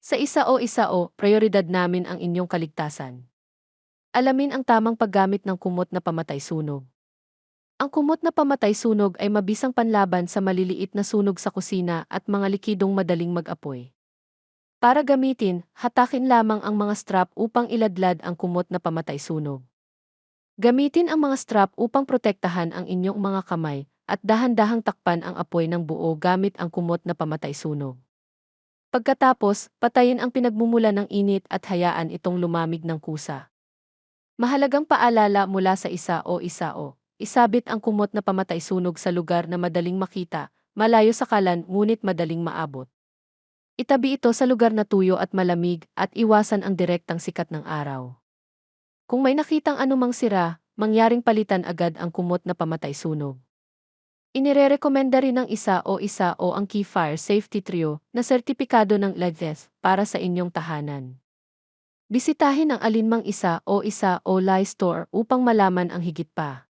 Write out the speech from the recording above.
Sa isa o, prioridad namin ang inyong kaligtasan. Alamin ang tamang paggamit ng kumot na pamatay sunog. Ang kumot na pamatay sunog ay mabisang panlaban sa maliliit na sunog sa kusina at mga likidong madaling mag-apoy. Para gamitin, hatakin lamang ang mga strap upang iladlad ang kumot na pamatay sunog. Gamitin ang mga strap upang protektahan ang inyong mga kamay at dahan-dahang takpan ang apoy ng buo gamit ang kumot na pamatay sunog. Pagkatapos, patayin ang pinagmumula ng init at hayaan itong lumamig ng kusa. Mahalagang paalala mula sa isa o, isabit ang kumot na pamatay sunog sa lugar na madaling makita, malayo sa kalan ngunit madaling maabot. Itabi ito sa lugar na tuyo at malamig at iwasan ang direktang sikat ng araw. Kung may nakitang anumang sira, mangyaring palitan agad ang kumot na pamatay sunog. Inirerekomenda rin ng isa o ang Key Fire Safety Trio na sertipikado ng LEDES para sa inyong tahanan. Bisitahin ang alinmang isa o Lie Store upang malaman ang higit pa.